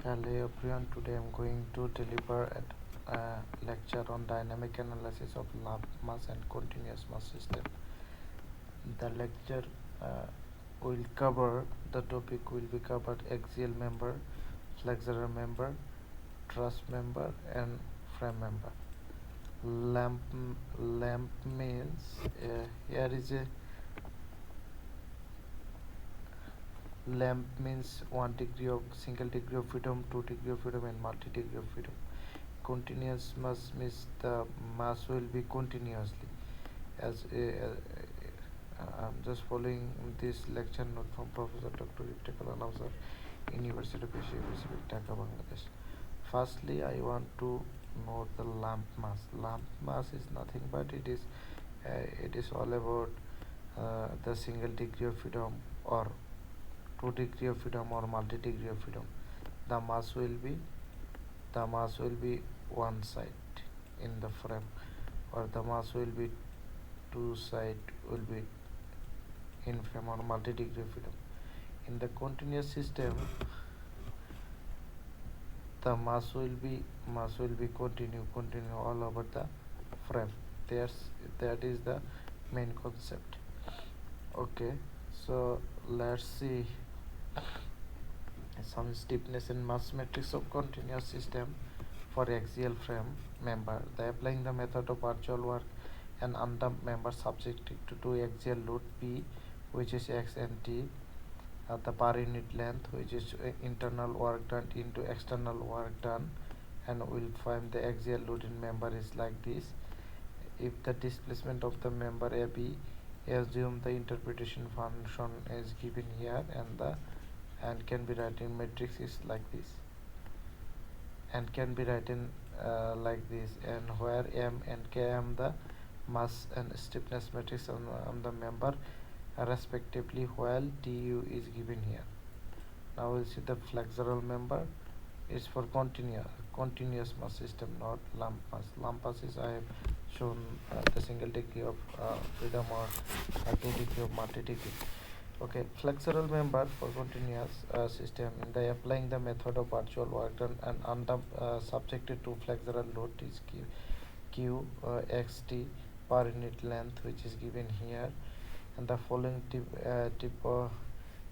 Hello everyone, today I'm going to deliver a lecture on dynamic analysis of lump mass and continuous mass system. The lecture will cover, the topic will be covered axial member, flexural member, truss member and frame member. Lamp, lamp means here is a lamp means 1 degree of single degree of freedom, 2 degree of freedom and multi-degree of freedom. Continuous mass means the mass will be continuously as I'm just following this lecture note from Professor Dr. Iftikhar Anawsar, University of Asia Pacific, Dhaka, Bangladesh. Firstly, I want to know the lamp mass. Lamp mass is nothing but it is all about the single degree of freedom or 2 degree of freedom or multi-degree of freedom. The mass will be one side in the frame, or the mass will be two side will be in frame or multi-degree of freedom. In the continuous system, the mass will be continue all over the frame. That is the main concept. Okay, so let's see some stiffness and mass matrix of continuous system for axial frame member. The applying the method of virtual work and undamped member subjected to two axial load P, which is X and T, the per unit length, which is internal work done into external work done, and we'll find the axial load in member is like this. If the displacement of the member AB, assume the interpretation function is given here, and can be written matrix is like this, and can be written like this, and where M and Km the mass and stiffness matrix on the member respectively, while Tu is given here. Now we'll see the flexural member is for continuous mass system, not lump mass. Lump mass is I have shown the single degree of freedom or 2 degree of multi-degree. Okay, flexural member for continuous system. In the applying the method of virtual work done and undamped subjected to flexural load is Q xt per unit length, which is given here, and the following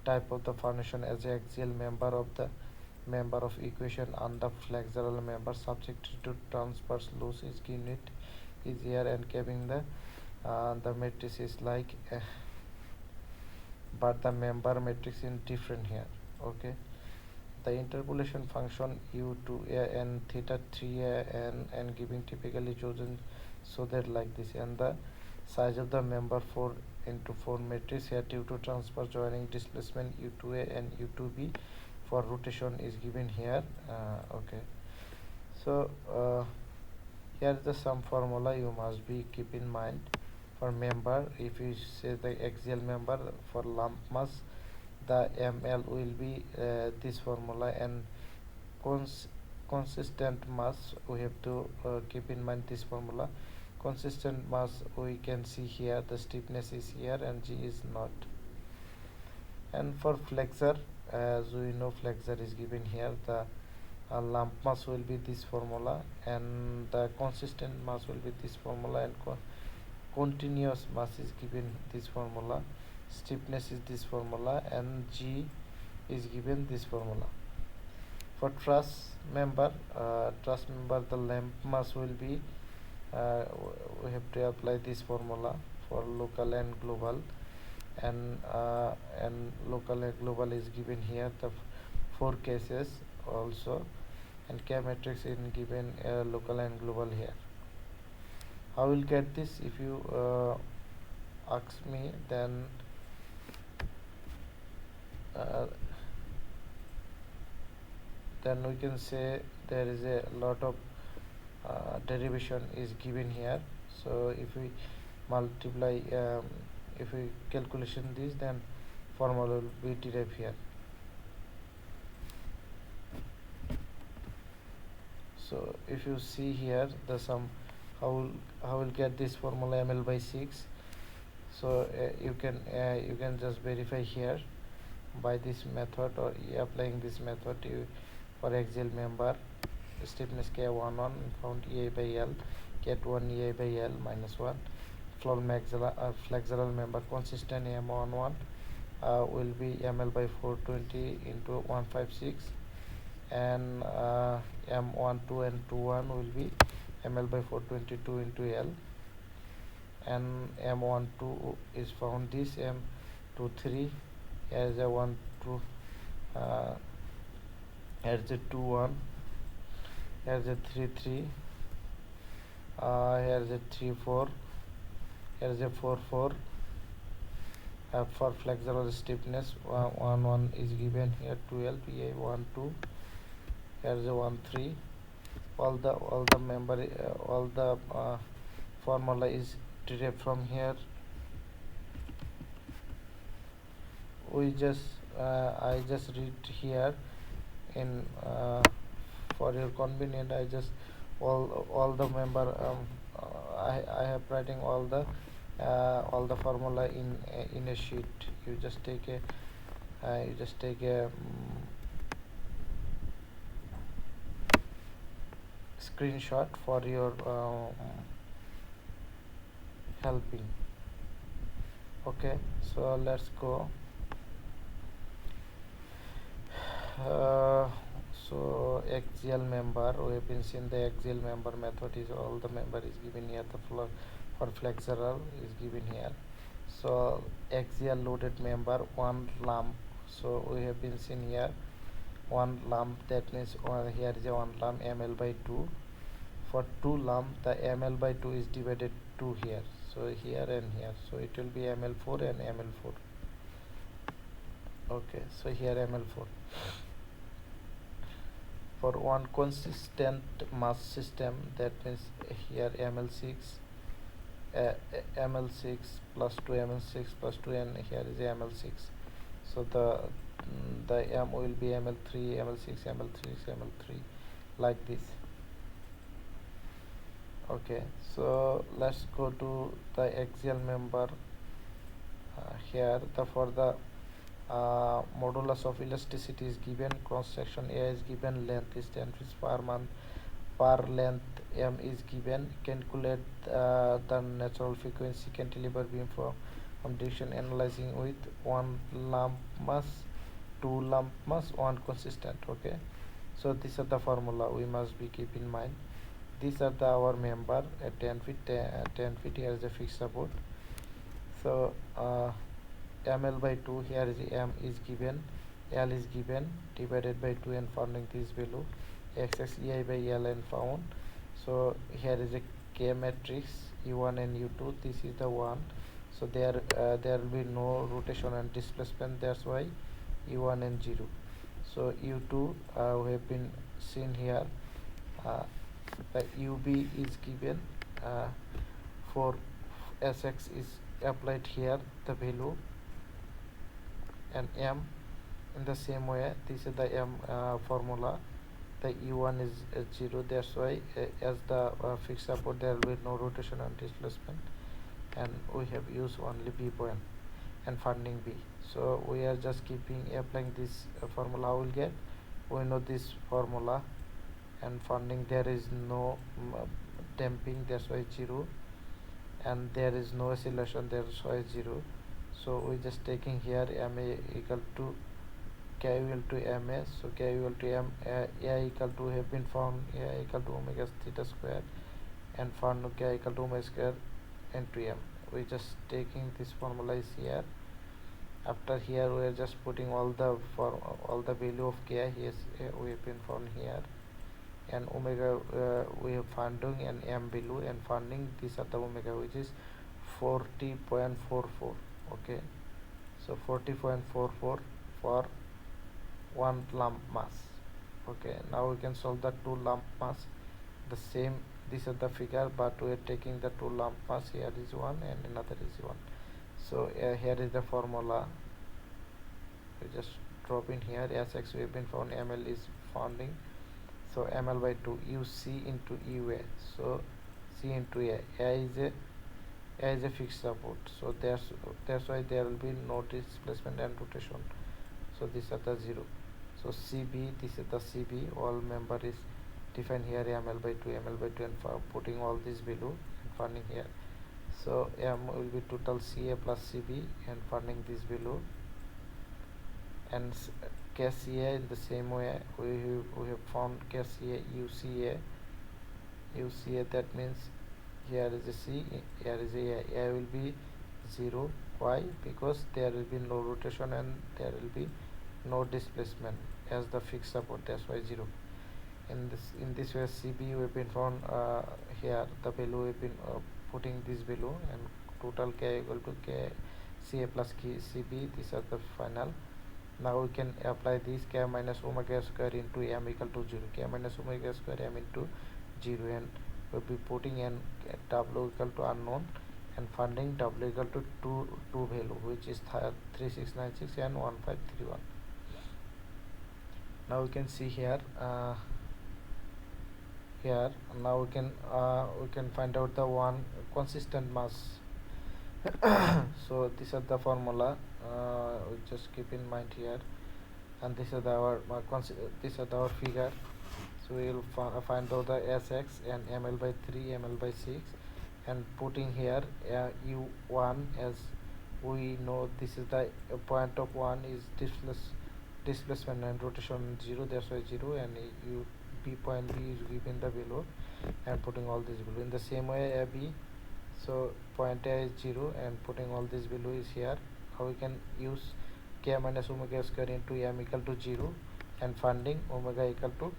type of the formation as a axial member of the member of equation under flexural member subjected to transverse loads is unit is here, and giving the matrix is like but the member matrix is different here. Okay, the interpolation function u2a and theta 3a and giving typically chosen so that like this, and the size of the member 4 into 4 matrix here due to transfer joining displacement u2a and u2b for rotation is given here. Okay, so here is the some formula you must be keep in mind for member. If you say the axial member for lump mass, the ml will be this formula, and consistent mass we have to keep in mind this formula. Consistent mass we can see here, the stiffness is here and G is not. And for flexure, as we know, flexure is given here, the lump mass will be this formula, and the consistent mass will be this formula, and continuous mass is given this formula, stiffness is this formula, and G is given this formula. For truss member, the lamp mass will be we have to apply this formula for local and global, and local and global is given here, the four cases also, and K matrix is given local and global here. How will get this? If you ask me, then we can say there is a lot of derivation is given here. So if we multiply, if we calculation this, then formula will be derived here. So if you see here the sum, how will get this formula ml by 6. So you can just verify here by this method, or applying this method, for axial member stiffness K11 found EI by L, K21 EI by L minus 1. Flexural member consistent M11 will be ML by 420 into 156, and M12 and 21 will be ML by 422 into L, and M12 is found this M23 as a 1 2 as a 21, as a 33, here is a 34, here is a 44. For flexural stiffness 1 is given here, 12 PA 1 2, here is a 1 3. all the member all the formula is derived from here. We just I just read here in for your convenient. I just all the member I have writing all the formula in a sheet. You just take a screenshot for your helping. Okay, so let's go. So axial member, we have been seen the axial member method is all the member is given here. The floor for flexural is given here. So axial loaded member, one lump. So we have been seen here one lump, that means here is a one lump ml by 2. For two lump the ml by 2 is divided 2 here, so here and here, so it will be ml4 and ml4. Okay, so here ml4. For one consistent mass system, that means here ml6 ml6 plus 2 ml6 plus 2, and here is ml6. So the m will be ml3 ml6 ml3 ml3 like this. Okay, so let's go to the axial member. Here for the modulus of elasticity is given, cross section A is given, length is 10 feet per month, per length m is given. Calculate the natural frequency cantilever beam from direction, analyzing with one lump mass, two lump mass, one consistent. Okay, so these are the formula we must be keep in mind. These are our member at 10 feet. 10 feet here is a fixed support. So ml by 2, here is m is given, l is given, divided by 2 and finding this value, xx ei by l and found. So here is a k matrix u1 and u2. This is the one. So there will be no rotation and displacement, that's why u1 and 0. So u2 we have been seen here. The ub is given, for sx is applied here the value, and m in the same way. This is the m formula. The u1 is 0, that's why as the fixed support there will be no rotation and displacement, and we have used only b point and funding b. So we are just applying this formula. We will get, we know this formula, and funding there is no damping, that's why 0, and there is no oscillation, that's why 0. So we just taking here ma equal to k equal to ma. So k equal to m, a equal to have been found, a equal to omega theta square, and found k equal to omega square into m. We just taking this formula is here. After here we are just putting all the value of k. Yes, we have been found here, and omega we have finding, and m below and finding. These are the omega, which is 40.44. okay, so 40.44 for one lump mass. Okay, now we can solve the two lump mass the same. These are the figure, but we are taking the two lump mass. Here is one and another is one. So here is the formula. We just drop in here. Sx we have been found, ml is founding. So ml by 2, uc into ua. So c into a is a fixed support. So that's why there will be no displacement and rotation. So these are the 0. So CB, this is the CB, all member is defined here, ML/2, ML/2, and for putting all this below and funding here. So M will be total CA plus CB and funding this below, and KCA in the same way we have found KCA UCA, that means here is a C, here is a will be 0. Why? Because there will be no rotation and there will be no displacement as the fixed support, that's why 0. In this way CB we've been found here the value we've been putting this below, and total K equal to K CA plus CB. These are the final. Now we can apply this K minus omega square into M equal to 0, K minus omega square M into 0, and we'll be putting in W equal to unknown and funding W equal to two value, which is 3696 and 1531. Now we can see here now we can find out the one consistent mass. So these are the formula, we just keep in mind here, and this is our figure. So we will find out the Sx and ml/3, ml/6, and putting here u1, as we know this is the point of 1 is displacement and rotation 0, that's why 0, and B point B is given the below and putting all this below. In the same way AB, so point A is 0 and putting all this below is here. How we can use K minus omega square into M equal to 0 and funding omega equal to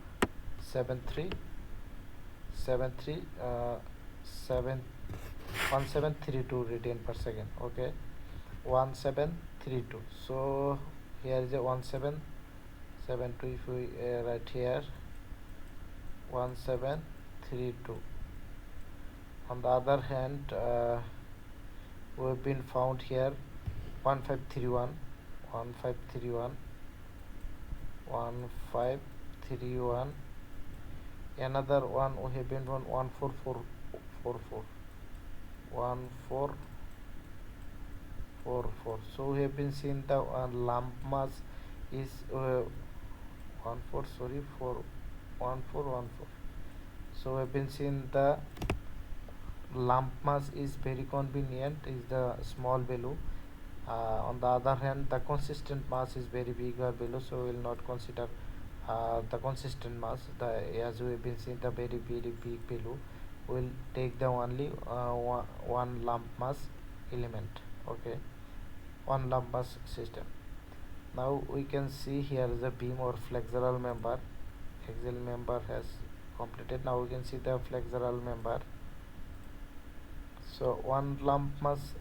1732 radian per second. Okay, 1732. So here is a 1772. If we write here 1732. On the other hand, we've been found here 1531. Another one we have been found 1444. So we have been seen the lump mass is 1414. So we have been seen the lump mass is very convenient, is the small value. On the other hand, the consistent mass is very big or below, so we will not consider the consistent mass. As we have been seeing the very big value, we will take the only one lump mass element. Okay, one lump mass system. Now we can see here is a beam or flexural member. Axial member has completed. Now we can see the flexural member. So one lump mass,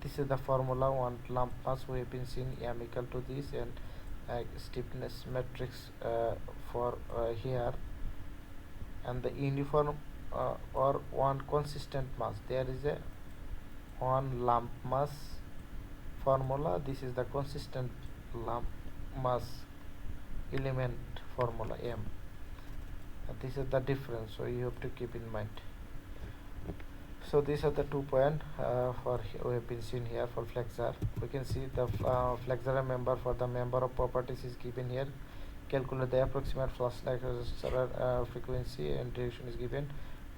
this is the formula. One lump mass we have been seeing M equal to this, and stiffness matrix for here, and the uniform or one consistent mass. There is a one lump mass formula. This is the consistent lump mass element formula M. This is the difference, so you have to keep in mind. So these are the 2 points for we have been seen here for flexor. We can see the flexural member. For the member of properties is given here. Calculate the approximate flux frequency and direction is given.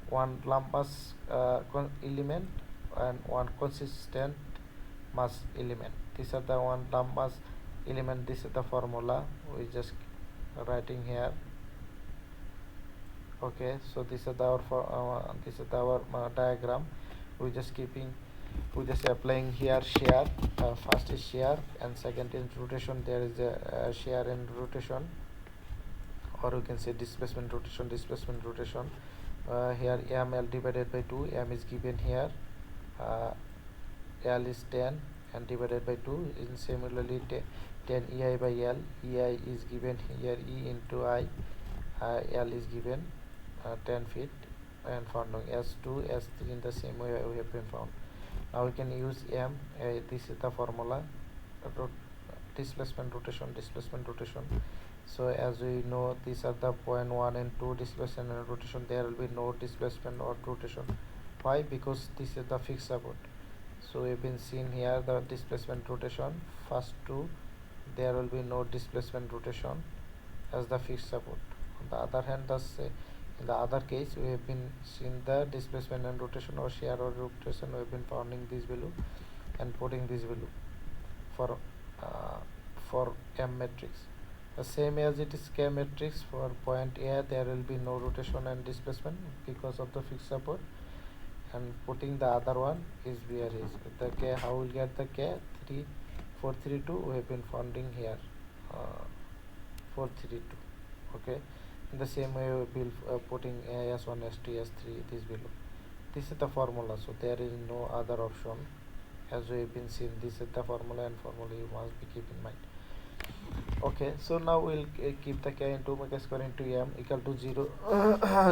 One lump mass element and one consistent mass element. These are the one lump mass element. This is the formula we just writing here. Okay, so this is our diagram. We just applying here shear. First is shear and second is rotation. There is a shear and rotation, or you can say displacement rotation. Here L divided by 2. M is given here. L is 10 and divided by 2. In similarly 10 EI by L. EI is given here, E into I. L is given 10 feet, and found S2, S3 in the same way we have been found. Now we can use M. This is the formula. Displacement rotation. So as we know, these are the point 1 and 2, displacement and rotation. There will be no displacement or rotation. Why? Because this is the fixed support. So we have been seen here the displacement rotation. First 2, there will be no displacement rotation as the fixed support. On the other hand, in the other case, we have been seeing the displacement and rotation or shear or rotation. We have been finding this value and putting this value for uh, for M matrix. The same as it is K matrix, for point A there will be no rotation and displacement because of the fixed support, and putting the other one is where is the K. How will get the K? 432 we have been finding here, 432. Okay, in the same way we will putting S1 S2 S3 this below. This is the formula, so there is no other option. As we have been seeing, this is the formula, and formula you must be keep in mind. Okay, so now we'll keep the K into omega square into M equal to 0.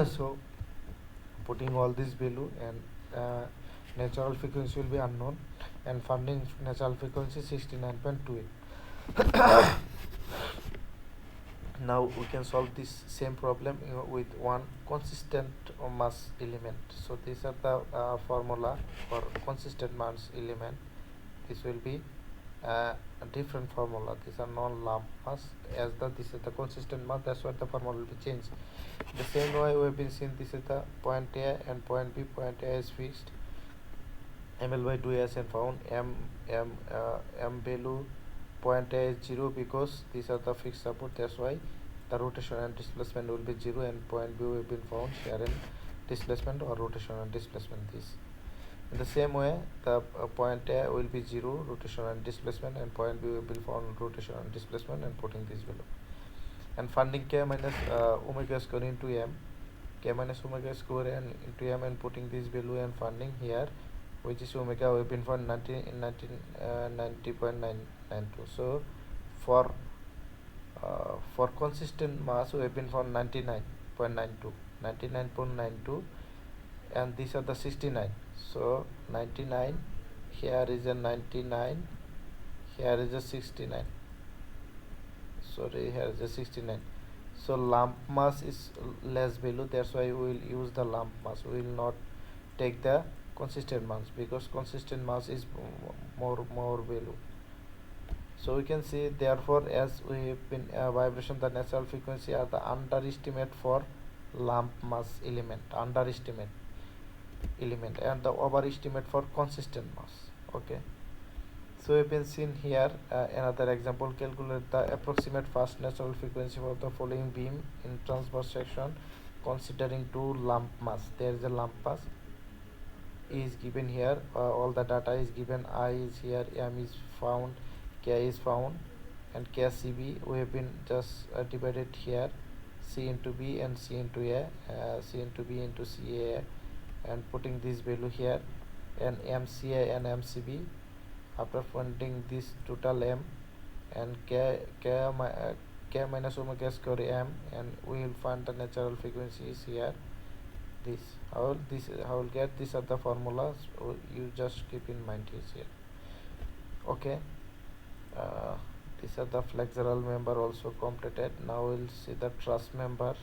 So putting all this value, and natural frequency will be unknown, and finding natural frequency 69.28. Now we can solve this same problem with one consistent mass element. So these are the formula for consistent mass element. This will be a different formula. These are non-lump mass. As this is the consistent mass, that's why the formula will be changed. The same way we have been seeing, this is the point A and point B. Point A is fixed, ml by 2s, and found m value point A is 0 because these are the fixed support. That's why the rotation and displacement will be 0, and point B will be found shear and displacement or rotation and displacement. This in the same way, the point A will be 0 rotation and displacement, and point B will be found rotation and displacement, and putting this below. And finding K minus omega square into M, K minus omega square and into M, and putting this value and finding here, which is omega, we have been found 90.992. So for consistent mass we have been found 99.92, and these are the 69. So 99, here is a 99, here is a 69. Sorry, here is a 69. So lump mass is less value, that's why we will use the lump mass. We will not take the consistent mass because consistent mass is more value. So we can see, therefore, as we have been vibration, the natural frequency are the underestimate for lump mass element, underestimate element, and the overestimate for consistent mass. Okay, so we've been seen here another example. Calculate the approximate fast natural frequency for the following beam in transverse section considering two lump mass. There is a lump mass is given here, all the data is given. I is here, M is found, K is found, and KCB we have been just divided here, C into B and C into A, C into B into CA, and putting this value here, and MCA and MCB. After finding this total M and K minus omega square M, and we will find the natural frequency is here. How will get, these are the formulas, so you just keep in mind is here. Okay, these are the flexural member also completed. Now we'll see the truss member.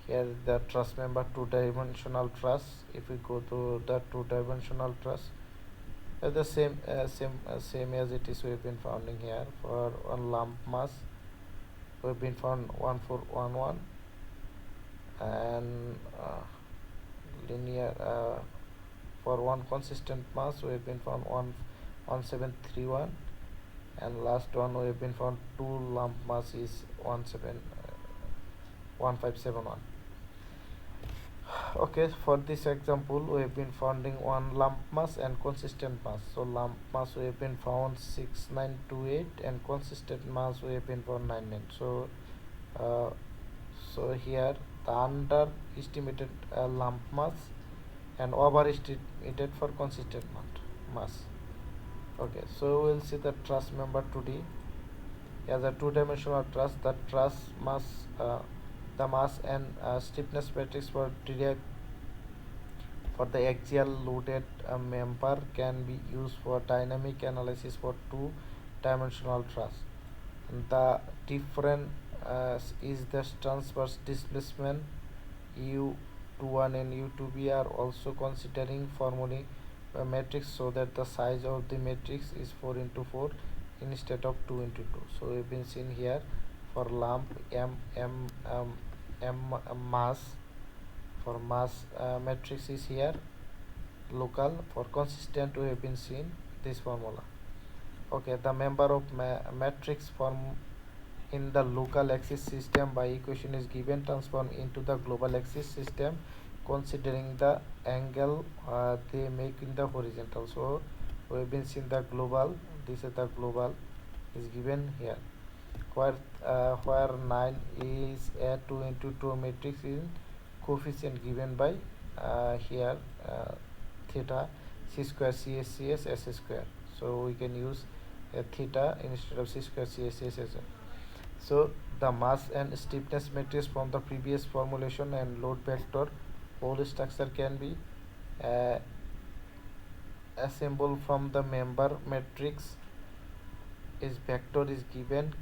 Here the truss member, two-dimensional truss. If we go to the two-dimensional truss, the same as it is we have been finding here. For one lump mass we have been found 1411, and linear for one consistent mass we have been found 1731, and last one we have been found two lump mass is 1571. Okay, for this example we have been finding one lump mass and consistent mass. So lump mass we have been found 6928, and consistent mass we have been found 99. So here the underestimated lump mass and overestimated for consistent mass. Okay, so we'll see the truss member 2D. As a two-dimensional truss, the truss mass, the mass and stiffness matrix for direct for the axial loaded member can be used for dynamic analysis for two-dimensional truss. The difference is the transverse displacement U21 and U2B are also considering formulae matrix, so that the size of the matrix is 4 into 4 instead of 2 into 2. So we've been seen here for lump mass, for mass matrix is here local. For consistent we have been seen this formula. Okay, the member of matrix form in the local axis system by equation is given, transform into the global axis system considering the angle they make in the horizontal. So we have been seen the global, this is the global is given here, where 9 is a 2 into 2 matrix in coefficient given by here theta c square cs cs s square. So we can use theta instead of c square cs cs as well. So the mass and stiffness matrix from the previous formulation and load vector whole structure can be assembled from the member matrix is vector is given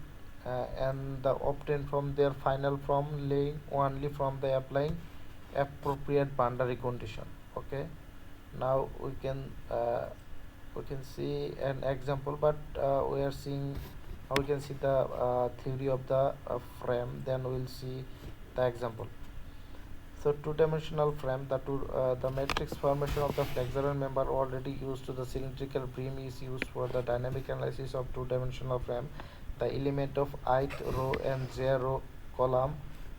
and the obtained from their final form laying only from the applying appropriate boundary condition. Okay, now we can see an example, but we are seeing we can see the theory of the frame, then we will see the example. So two-dimensional frame, the matrix formation of the flexural member already used to the cylindrical beam is used for the dynamic analysis of two-dimensional frame. The element of ith row and j row column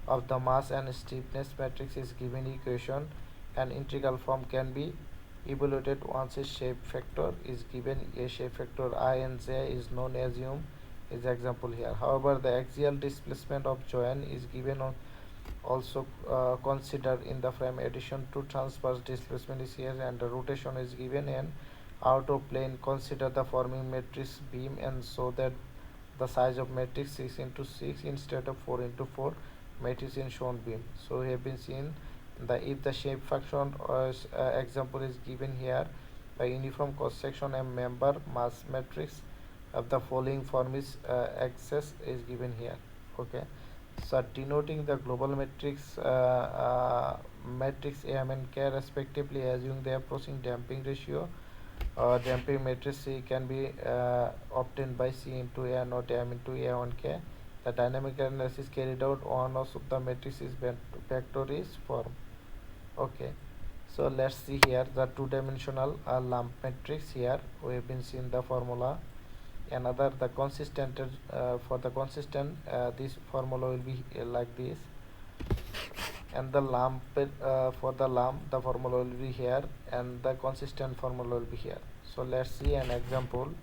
of the mass and stiffness matrix is given equation, and integral form can be evaluated once a shape factor is given. A shape factor I and j is known as is example here. However, the axial displacement of joint is given on also considered in the frame. Addition to transverse displacement is here, and the rotation is given, and out of plane consider the forming matrix beam, and so that the size of matrix 6 into 6 instead of 4 into 4 matrix in shown beam. So we have been seen the if the shape function example is given here by uniform cross section and member mass matrix of the following form is access is given here. Okay, so denoting the global matrix matrix AM and K respectively, assuming the approaching damping ratio damping matrix C can be obtained by C into A not M into A1K. The dynamic analysis carried out on of the matrix is vector is formed. Okay, so let's see here the two-dimensional lump matrix. Here we have been seeing the formula. Another the consistent for the consistent this formula will be like this, and the lump for the lump the formula will be here, and the consistent formula will be here. So let's see an example.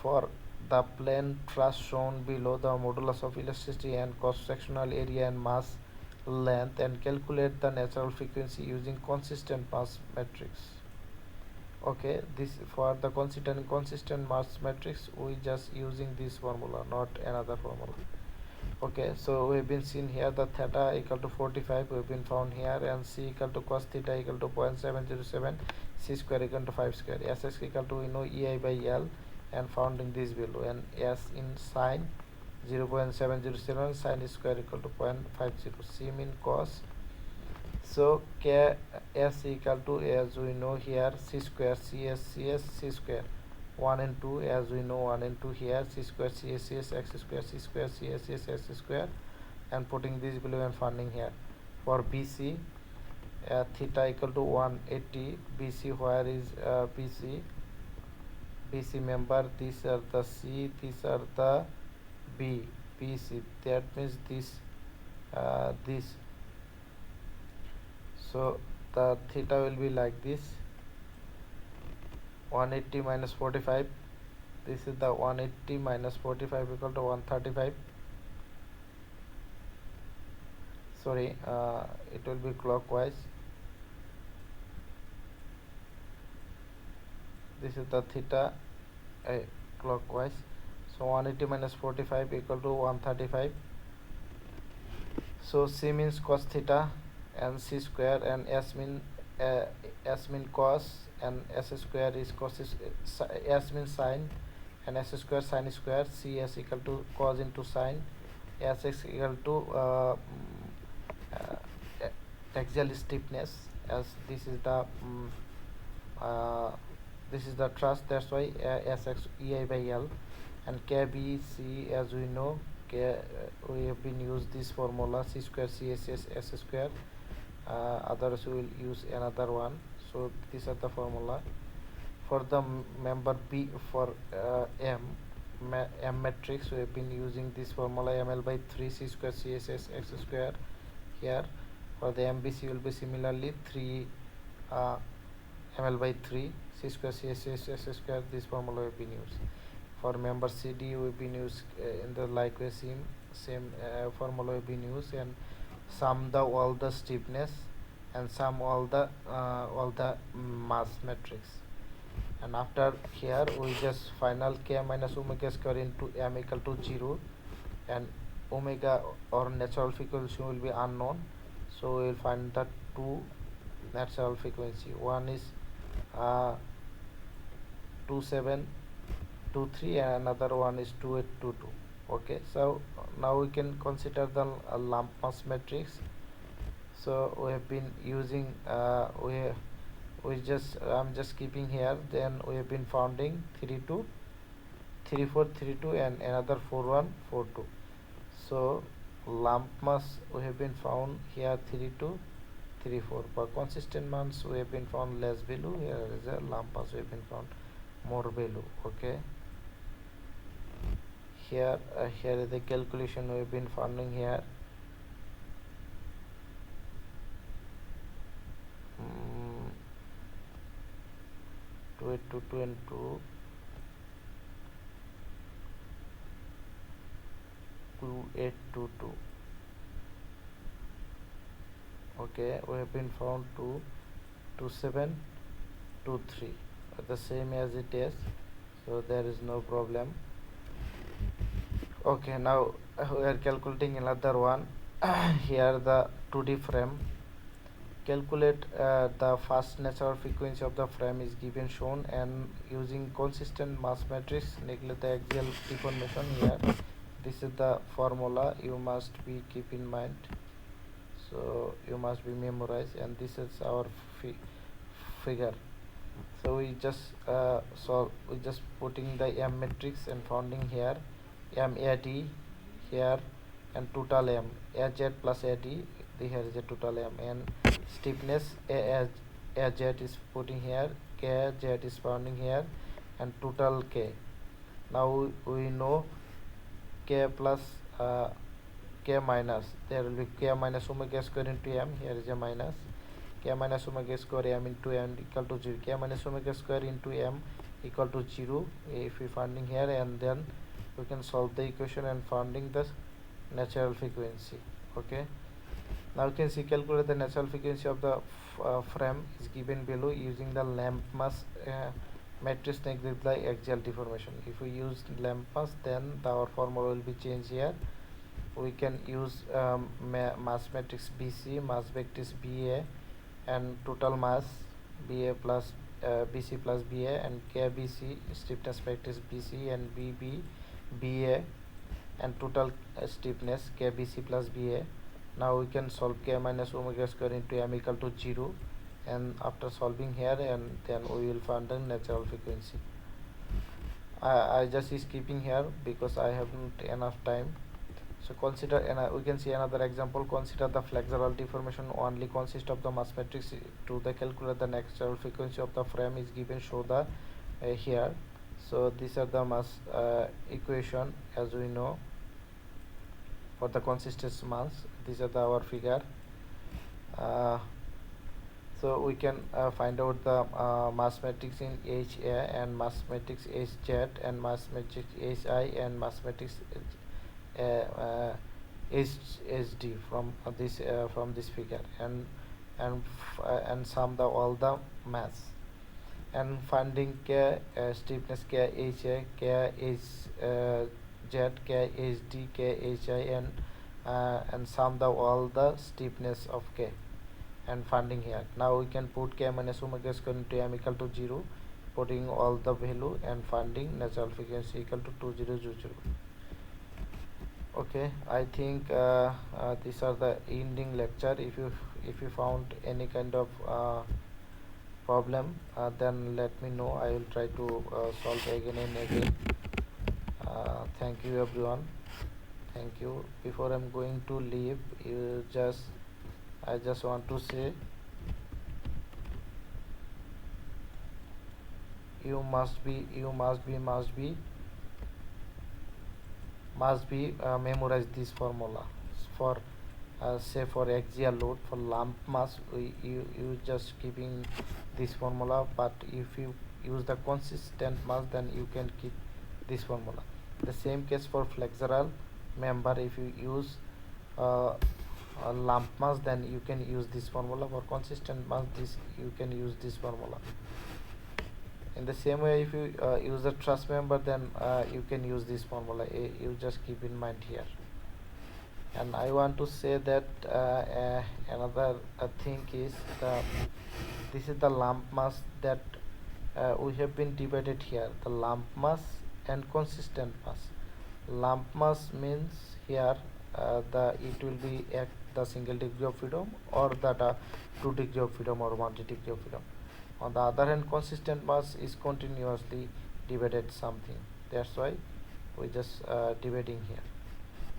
For the plane truss shown below, the modulus of elasticity and cross-sectional area and mass length, and calculate the natural frequency using consistent mass matrix. Okay, this for the consistent mass matrix we just using this formula, not another formula. Okay, so we've been seen here the theta equal to 45 we've been found here, and c equal to cos theta equal to 0.707, c square equal to 5 square, ss equal to ei by l and found in this value, and s in sine 0.707, sine square equal to 0.50, c mean cos. So k s equal to, as we know here, c square cs cs c square 1 and 2, as we know 1 and 2 here, c square cs cs x square c square cs cs x square, and putting this value and finding here. For bc theta equal to 180, bc where is bc member, these are the c, these are the b, bc, that means this. So the theta will be like this, 180 minus 45, this is the 180 minus 45 equal to 135. Sorry, it will be clockwise. This is the theta clockwise. So 180 minus 45 equal to 135. So c means cos theta and c square, and s mean cos, and s square is cos s means sine, and s square sine square, cs equal to cos into sine, sx equal to axial stiffness, as this is the truss, that's why sx ei by l, And KBC, as we know, we have been used this formula C square CSS S square. Others will use another one. So these are the formula for the member B. For M matrix, we have been using this formula ML by 3 C square CSS X square. Here for the MBC will be similarly 3 ML by 3 C square CSS S square. This formula we have been used. For member CD, we've been used in the likewise same formula we've been used, and sum the all the stiffness and sum all the mass matrix. And after here we just final K minus omega square into M equal to 0, and omega or natural frequency will be unknown, so we will find the two natural frequency. One is 2723 and another one is 2822. Okay, so now we can consider the lump mass matrix. So we have been using I'm just keeping here. Then we have been founding 32 3432 and another 4142. So lump mass we have been found here 3234. For consistent mass we have been found less value. Here is a lump mass we have been found more value. Okay, here is the calculation we have been finding here. 2822 and 2822. Okay, we have been found 2723, the same as it is, so there is no problem. Okay, now we are calculating another one. Here the 2D frame. Calculate the first natural frequency of the frame is given shown, and using consistent mass matrix neglect the axial deformation. Here this is the formula you must be keep in mind, so you must be memorized, and this is our figure. So we just putting the M matrix and founding here MAD here, and total M AZ plus AD. Here is a total M, and stiffness AZ is putting here, KZ is founding here, and total K. Now we know K plus K minus, there will be K minus omega square into M. Here is a minus K minus omega square M into M equal to 0. K minus omega square into M equal to 0 if we finding here, and then we can solve the equation and finding the natural frequency. Okay, now you can see calculate the natural frequency of the frame is given below using the lamp mass matrix neglect the axial deformation. If we use lamp mass, then our formula will be changed here. We can use mass matrix BC, mass matrix BA, and total mass BA plus BC plus BA, and KBC stiffness matrix BC and BB BA, and total stiffness KBC plus BA. Now we can solve K minus omega square into M equal to 0, and after solving here, and then we will find the natural frequency. I just is keeping here because I haven't enough time. So consider, and we can see another example. Consider the flexural deformation only consists of the mass matrix. To the calculate the natural frequency of the frame is given show the here. So these are the mass equation as we know for the consistent mass. These are our figure. So we can find out the mass matrix in HA and mass matrix HZ and mass matrix HI and mass matrix HD from this figure, and sum the all the mass, and finding K stiffness K HA, K Z, K HD, K HI, and sum the all the stiffness of K, and finding here. Now we can put K minus omega square into M equal to 0, putting all the value and finding natural frequency equal to 2000. Okay, I think these are the ending lecture. If you found any kind of problem, then let me know. I will try to solve again and again. Thank you everyone. Thank you. Before I'm going to leave, I just want to say you must be memorize this formula for say for axial load. For lump mass you just keeping this formula, but if you use the consistent mass then you can keep this formula. The same case for flexural member. If you use a lump mass then you can use this formula. For consistent mass this you can use this formula. In the same way, if you use the truss member then you can use this formula. You just keep in mind here. And I want to say that another thing is this is the lump mass that we have been debated here, the lump mass and consistent mass. Lump mass means here it will be at the single degree of freedom, or that 2 degree of freedom or 1 degree of freedom. On the other hand, consistent mass is continuously debated something. That's why we just debating here.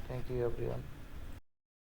Thank you everyone.